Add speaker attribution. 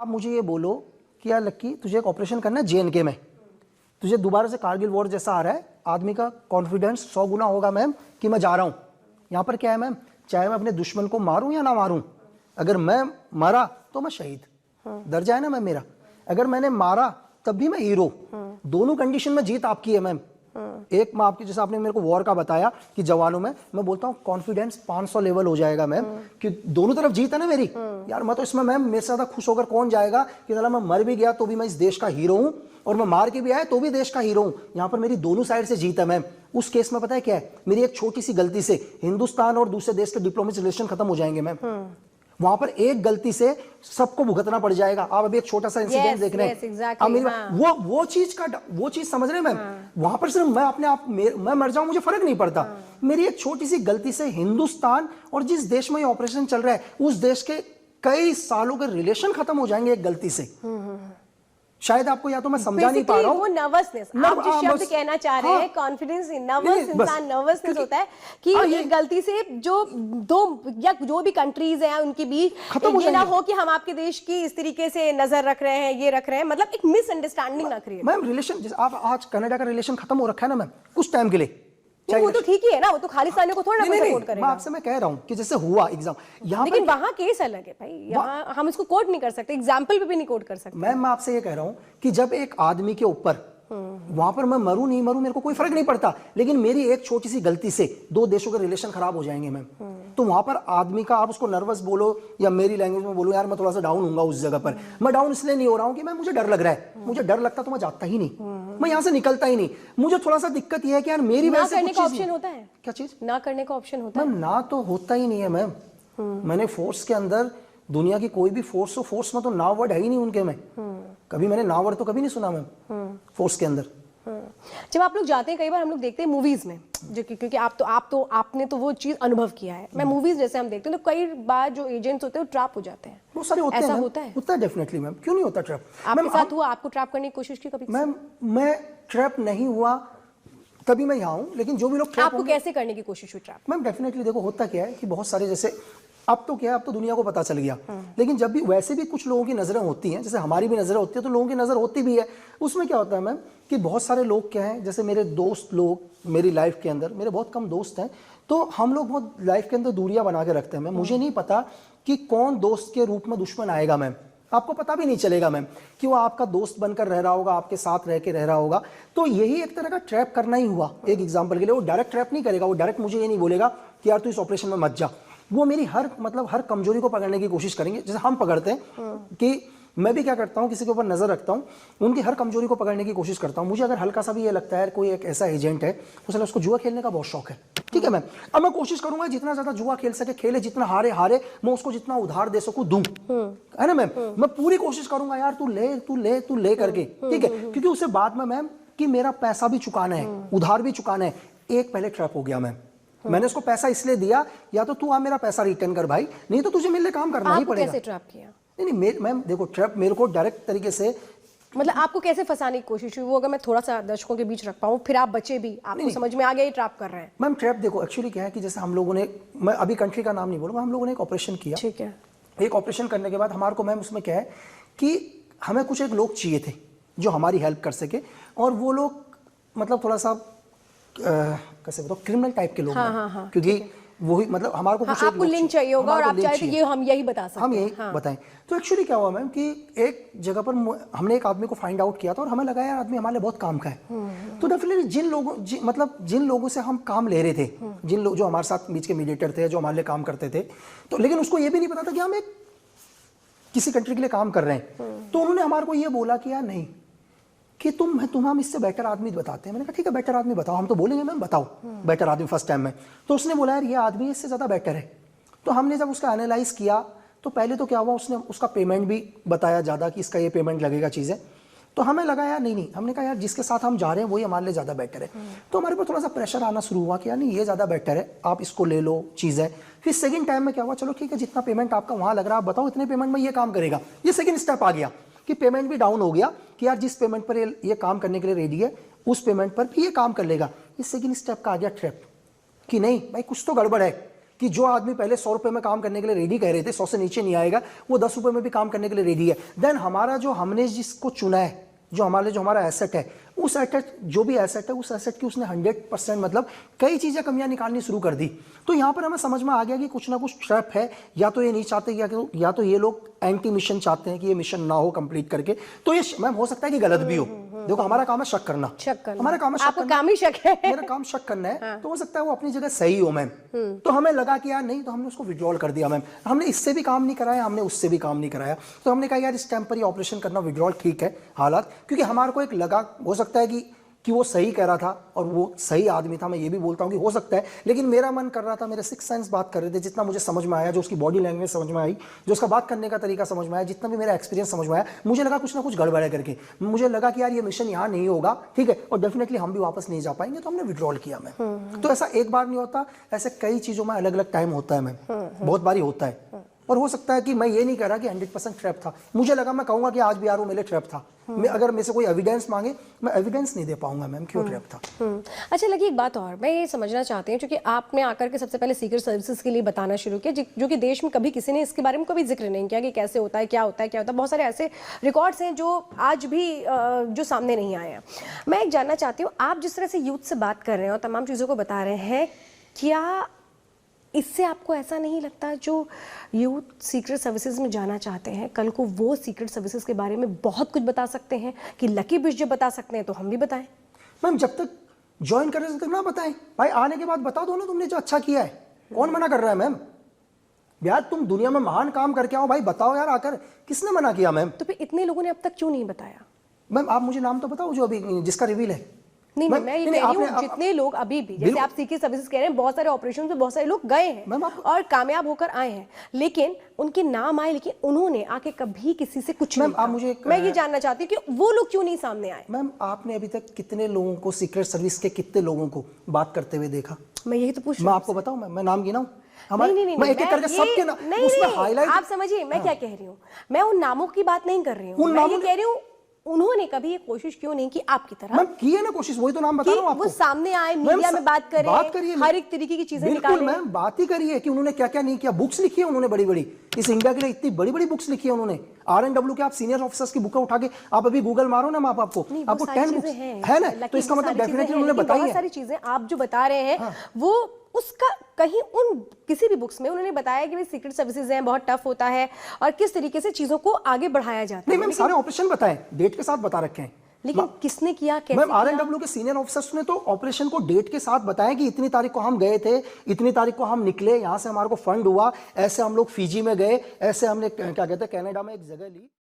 Speaker 1: आप मुझे ये बोलो कि यार लक्की तुझे एक ऑपरेशन करना है JNK में, तुझे दोबारा से कारगिल वॉर जैसा आ रहा है, आदमी का कॉन्फिडेंस 100 गुना होगा मैम कि मैं जा रहा हूँ। यहाँ पर क्या है मैम, चाहे मैं अपने दुश्मन को मारूं या ना मारूं, अगर मैं मारा तो मैं शहीद, डर जाए ना मैम मेरा, अगर मैंने मारा तब भी मैं हीरो। दोनों कंडीशन में जीत आपकी है मैम। एक मैं आपकी, जैसे आपने मेरे को वॉर का बताया कि जवानों में, मैं बोलता हूँ कॉन्फिडेंस 500 लेवल हो जाएगा मैम कि दोनों तरफ जीत है ना मेरी। यार मैं तो इसमें मैम मेरे से ज्यादा खुश होकर कौन जाएगा कि चला मैं मर भी गया तो भी मैं इस देश का हीरो हूँ, और मैं मार के भी आया तो भी देश का हीरो हूँ। यहाँ पर मेरी दोनों साइड से जीत है मैम। उस केस में पता है क्या है, मेरी एक छोटी सी गलती से हिंदुस्तान और दूसरे देश के डिप्लोमेटिक रिलेशन खत्म हो जाएंगे मैम। वहां पर एक गलती से सबको भुगतना पड़ जाएगा। आप अभी एक छोटा सा इंसिडेंट देख रहे हैं, वो चीज समझ रहे हैं मैम। वहां पर सिर्फ मैं अपने आप मैं मर जाऊं मुझे फर्क नहीं पड़ता, मेरी एक छोटी सी गलती से हिंदुस्तान और जिस देश में ये ऑपरेशन चल रहा है उस देश के कई सालों के रिलेशन खत्म हो जाएंगे एक गलती से। शायद आपको, या तो मैं समझा नहीं पा रहा हूँ,
Speaker 2: वो नर्वसनेस आप जो शब्द कहना चाह रहे हैं, कॉन्फिडेंस, नर्वस इंसान नर्वसनेस होता है कि ये गलती से जो दो या जो भी कंट्रीज हैं उनके बीच ये ना हो कि हम आपके देश की इस तरीके से नजर रख रहे हैं, ये रख रहे हैं, मतलब एक मिसअंडरस्टैंडिंग ना क्रिएट।
Speaker 1: मैम रिलेशन, जैसे आप आज कनाडा का रिलेशन खत्म हो रखा है ना मैम कुछ टाइम के लिए,
Speaker 2: वो तो ठीक ही है ना, वो तो खालिस्तानियों को थोड़ा ना सपोर्ट करेगा।
Speaker 1: मैं आपसे मैं कह रहा हूँ कि जैसे हुआ एग्जाम यहाँ,
Speaker 2: लेकिन वहाँ केस अलग है भाई, यहाँ हम इसको कोट नहीं कर सकते, एग्जाम्पल पे भी नहीं कोट कर सकते।
Speaker 1: मैं आपसे ये कह रहा हूँ कि जब एक आदमी के ऊपर, वहां पर मैं मरूं नहीं मरूं मेरे को कोई फर्क नहीं पड़ता, लेकिन मेरी एक छोटी सी गलती से दो देशों के रिलेशन खराब हो जाएंगे मैम। तो वहां पर आदमी का, आप उसको नर्वस बोलो या मेरी लैंग्वेज में बोलो, यार मैं थोड़ा सा डाउन होऊंगा उस जगह पर। मैं डाउन इसलिए नहीं हो रहा हूं कि मैं, मुझे डर लग रहा है, मुझे डर लगता तो मैं जाता ही नहीं, मैं यहाँ से निकलता ही नहीं। मुझे थोड़ा सा दिक्कत यह है कि यार मेरी वजह से कुछ
Speaker 2: ऑप्शन होता है, क्या चीज ना करने का ऑप्शन होता है
Speaker 1: मैम? ना तो होता ही नहीं है मैम। मैंने फोर्स के अंदर, दुनिया की कोई भी फोर्स हो, फोर्स में तो ना वर्ड है ही नहीं उनके में, कभी मैंने ना वर्ड तो कभी नहीं सुना मैम फोर्स के अंदर।
Speaker 2: जब आप लोग जाते हैं, कई बार हम लोग देखते हैं मूवीज में, जो क्योंकि आपने तो वो चीज अनुभव किया है, मैं मूवीज जैसे हम देखते हैं तो कई बार जो एजेंट्स होते हैं वो ट्रैप हो जाते हैं,
Speaker 1: बहुत सारे होते हैं।
Speaker 2: ऐसा होता है?
Speaker 1: होता है डेफिनेटली मैम, क्यों नहीं होता ट्रैप?
Speaker 2: आपके साथ हुआ? आपको ट्रैप करने की कोशिश की कभी?
Speaker 1: मैम मैं ट्रैप नहीं हुआ तभी मैं यहाँ हूँ, लेकिन जो भी लोग ट्रैप,
Speaker 2: आपको कैसे करने की कोशिश हुई ट्रैप?
Speaker 1: मैम डेफिनेटली देखो होता क्या है कि बहुत सारे, जैसे अब तो क्या है, अब तो दुनिया को पता चल गया, लेकिन जब भी वैसे भी कुछ लोगों की नजरें होती हैं, जैसे हमारी भी नजरें होती है तो लोगों की नजर होती भी है। उसमें क्या होता है मैम कि बहुत सारे लोग क्या हैं, जैसे मेरे दोस्त लोग मेरी लाइफ के अंदर, मेरे बहुत कम दोस्त हैं, तो हम लोग बहुत लाइफ के अंदर दूरियां बना के रखते हैं मैम। मुझे नहीं पता कि कौन दोस्त के रूप में दुश्मन आएगा मैम, आपको पता भी नहीं चलेगा मैम कि वो आपका दोस्त बनकर रह रहा होगा, आपके साथ रह के रह रहा होगा। तो यही एक तरह का ट्रैप करना ही हुआ। एक एग्जांपल के लिए, वो डायरेक्ट ट्रैप नहीं करेगा, वो डायरेक्ट मुझे ये नहीं बोलेगा कि यार तू इस ऑपरेशन में मत जा, वो मेरी हर कमजोरी को पकड़ने की कोशिश करेंगे, जैसे हम पकड़ते हैं कि मैं भी क्या करता हूँ, किसी के ऊपर नजर रखता हूँ, उनकी हर कमजोरी को पकड़ने की कोशिश करता हूँ। मुझे अगर हल्का सा भी ये लगता है कोई एक ऐसा एजेंट है, तो उसको जुआ खेलने का बहुत शौक है, ठीक है मैम, अब मैं कोशिश करूंगा जितना ज्यादा जुआ खेल सके खेले, जितना हारे हारे, मैं उसको जितना उधार दे सकूं दूं, है ना मैम। मैं पूरी कोशिश करूंगा यार तू ले करके, ठीक है, क्योंकि उसे बाद में मैम कि मेरा पैसा भी चुकाना है, उधार भी चुकाना है। एक पहले ट्रैप हो गया मैम, मैंने उसको पैसा इसलिए दिया, या तो तू आ मेरा पैसा रिटर्न कर भाई, नहीं तो तुझे मेरे लिए काम करना ही पड़ेगा।
Speaker 2: कैसे ट्रैप किया?
Speaker 1: नहीं मैम देखो, ट्रैप मेरे को डायरेक्ट तरीके से,
Speaker 2: मतलब आपको कैसे फंसाने की कोशिश हुई? वो अगर मैं थोड़ा सा दर्शकों के बीच रख पाऊँ, फिर आप बचे भी, आपको समझ में आ गया ये ट्रैप कर रहे हैं।
Speaker 1: मैम ट्रैप देखो एक्चुअली क्या है कि जैसे हम लोगों ने, मैं अभी कंट्री का नाम नहीं बोलूंगा, हम लोगों ने एक ऑपरेशन किया,
Speaker 2: ठीक है।
Speaker 1: एक ऑपरेशन करने के बाद हमारे को मैम उसमें क्या है कि हमें कुछ एक लोग चाहिए थे जो हमारी हेल्प कर सके, और वो लोग मतलब थोड़ा सा कैसे बताओ, क्रिमिनल टाइप के लोग, क्योंकि वही मतलब हमारे को कुछ
Speaker 2: आपको लिंक चाहिए होगा और आप चाहते ये हम यही बता सकते हैं,
Speaker 1: हम यही बताएं। तो एक्चुअली क्या हुआ मैम कि एक जगह पर हमने एक आदमी को फाइंड आउट किया था, और हमें लगा यार आदमी हमारे लिए बहुत काम का है। तो डेफिनेटली जिन लोगों से हम काम ले रहे थे, जिन लोग जो हमारे साथ बीच के मीडिएटर थे, जो हमारे लिए काम करते थे, तो लेकिन उसको ये भी नहीं पता था कि हम एक किसी कंट्री के लिए काम कर रहे हैं। तो उन्होंने हमारे को ये बोला कि यार नहीं, कि तुम हम इससे बेटर आदमी बताते हैं। मैंने कहा ठीक है बेटर आदमी बताओ, हम तो बोलेंगे मैम बताओ बेटर आदमी फर्स्ट टाइम में। तो उसने बोला यार ये आदमी इससे ज़्यादा बेटर है। तो हमने जब उसका एनालाइज किया तो पहले तो क्या हुआ, उसने उसका पेमेंट भी बताया ज़्यादा कि इसका ये पेमेंट लगेगा चीज़ें। तो हमें लगा यार नहीं, हमने कहा यार जिसके साथ हम जा रहे हैं वही हमारे लिए ज़्यादा बेटर है। तो हमारे पर थोड़ा सा प्रेशर आना शुरू हुआ कि यार नहीं ये ज़्यादा बेटर है, आप इसको ले लो चीज़ है। फिर सेकंड टाइम में क्या हुआ, चलो ठीक है जितना पेमेंट आपका वहाँ लग रहा है आप बताओ इतने पेमेंट में ये काम करेगा। ये सेकंड स्टेप आ गया कि पेमेंट भी डाउन हो गया कि यार जिस पेमेंट पर ये काम करने के लिए रेडी है उस पेमेंट पर भी ये काम कर लेगा। ये सेकंड स्टेप का आ गया ट्रैप कि नहीं भाई कुछ तो गड़बड़ है, कि जो आदमी पहले 100 रुपए में काम करने के लिए रेडी कह रहे थे, 100 से नीचे नहीं आएगा, वो 10 रुपए में भी काम करने के लिए रेडी है। देन हमारा जो हमने जिसको चुना है, जो हमारा एसेट है, उस एसेट जो भी एसेट है, उस एसेट की उसने 100% मतलब कई चीजें कमियां निकालनी शुरू कर दी। तो यहाँ पर हमें समझ में आ गया कि कुछ ना कुछ ट्रैप है, या तो ये नहीं चाहते, या तो ये लोग एंटी मिशन चाहते हैं कि ये मिशन ना हो कंप्लीट करके। तो ये मैम हो सकता है कि गलत भी हो। देखो हमारा काम है शक करना, हमारा काम है शक करना,
Speaker 2: काम ही शक है,
Speaker 1: मेरा काम शक करना है। तो हो सकता है वो अपनी जगह सही हो मैम। तो हमें लगा कि यार नहीं, तो हमने उसको विड्रॉल कर दिया मैम। हमने इससे भी काम नहीं कराया, हमने उससे भी काम नहीं कराया, तो हमने कहा यार इस टेम्पररी ऑपरेशन करना विड्रॉल ठीक है हालात, क्योंकि हमारे को एक लगा, हो सकता है कि वो सही कह रहा था और वो सही आदमी था, मैं ये भी बोलता हूँ कि हो सकता है, लेकिन मेरा मन कर रहा था, मेरे सिक्स सेंस बात कर रहे थे, जितना मुझे समझ में आया, जो उसकी बॉडी लैंग्वेज समझ में आई, जो उसका बात करने का तरीका समझ में आया, जितना भी मेरा एक्सपीरियंस समझ में आया, मुझे लगा कुछ ना कुछ गड़बड़ है करके। मुझे लगा कि यार ये मिशन यहाँ नहीं होगा, ठीक है, और डेफिनेटली हम भी वापस नहीं जा पाएंगे, तो हमने विड्रॉल किया मैम। तो ऐसा एक बार नहीं होता, ऐसे कई चीज़ों में अलग अलग टाइम होता है मैम, बहुत बारी होता है। और हो सकता है कि मैं ये नहीं कह रहा कि 100% ट्रैप था, मुझे लगा, मैं कहूंगा कि आज भी यार वो मेरे ट्रैप था। मैं अगर मेरे से कोई एविडेंस मांगे, मैं एविडेंस नहीं दे पाऊंगा मैम क्यों ट्रैप था।
Speaker 2: अच्छा लगी एक बात और मैं ये समझना चाहती हूँ, क्योंकि आपने आकर के सबसे पहले सीक्रेट सर्विसेज के लिए बताना शुरू किया, जो कि देश में कभी किसी ने इसके बारे में कभी जिक्र नहीं किया कि कैसे होता है, क्या होता है, क्या होता है। बहुत सारे ऐसे रिकॉर्ड्स हैं जो आज भी जो सामने नहीं आए हैं। मैं एक जानना चाहती हूँ, आप जिस तरह से यूथ से बात कर रहे हैं और तमाम चीज़ों को बता रहे हैं, क्या इससे आपको ऐसा नहीं लगता जो यूथ सीक्रेट सर्विसेज में जाना चाहते हैं, कल को वो सीक्रेट सर्विसेज के बारे में बहुत कुछ बता सकते हैं कि लकी बिश जब बता सकते हैं तो हम भी बताएं?
Speaker 1: मैम जब तक ज्वाइन करने से तक ना बताएं भाई, आने के बाद बता दो ना तुमने जो अच्छा किया है। कौन मना कर रहा है मैम? यार तुम दुनिया में महान काम करके आओ भाई, बताओ यार आकर, किसने मना किया मैम?
Speaker 2: तो फिर इतने लोगों ने अब तक क्यों नहीं बताया?
Speaker 1: मैम आप मुझे नाम तो बताओ जो अभी जिसका रिवील है।
Speaker 2: नहीं, मैं ये कह रही हूँ, जितने लोग अभी भी, जैसे आप सीक्रेट सर्विसेज कह रहे हैं, बहुत सारे ऑपरेशन में बहुत सारे लोग गए हैं और कामयाब होकर आए हैं, लेकिन उनके नाम आए, लेकिन उन्होंने आके कभी किसी से कुछ नहीं कहा। मैं ये जानना चाहती हूँ कि वो लोग क्यों नहीं सामने आए?
Speaker 1: मैम आपने अभी तक कितने लोगों को, सीक्रेट सर्विस के कितने लोगों को बात करते हुए देखा?
Speaker 2: मैं यही तो पूछ रही
Speaker 1: हूँ। मैं आपको बताऊं, मैं नाम गिनाऊं?
Speaker 2: नहीं,
Speaker 1: मैं एक-एक करके सबके नाम उसमें हाईलाइट।
Speaker 2: आप समझिए मैं क्या कह रही हूँ, मैं उन नामों की बात नहीं कर रही हूँ, मैं ये कह रही हूँ उन्होंने कभी ये कोशिश क्यों नहीं की आपकी तरह?
Speaker 1: मैम की है ना कोशिश, वही तो नाम बता रहा हूं आपको।
Speaker 2: वो सामने आए, मीडिया में बात करिए, हर एक तरीके की चीजें निकालें।
Speaker 1: बिल्कुल मैम, बात ही करिए कि उन्होंने क्या क्या नहीं किया। बुक्स लिखी है उन्होंने बड़ी बड़ी, इस इंडिया के लिए इतनी बड़ी बड़ी बुक्स लिखी है उन्होंने। RNW के आप सीनियर ऑफिसर्स की बुक उठा के आप अभी गूगल मारो ना, मैं आपको 10 बुक्स है ना, तो इसका मतलब डेफिनेटली उन्होंने बताई है।
Speaker 2: बहुत सारी चीजें आप जो बता रहे हैं वो उसका कहीं उन किसी भी बुक्स में उन्होंने बताया कि सीक्रेट सर्विसेज हैं, बहुत टफ होता है और किस तरीके से चीजों को आगे बढ़ाया जाता है।
Speaker 1: नहीं मैम, सारे ऑपरेशन बताएं, डेट के साथ बता रखे हैं,
Speaker 2: लेकिन किसने किया, कैसे?
Speaker 1: मैम RNW के सीनियर ऑफिसर्स ने तो ऑपरेशन को डेट के साथ बताया कि इतनी तारीख को हम गए थे, इतनी तारीख को हम निकले, यहाँ से हमारे को फंड हुआ, ऐसे हम लोग फिजी में गए, ऐसे हमने क्या कहते हैं कनाडा में एक जगह ली।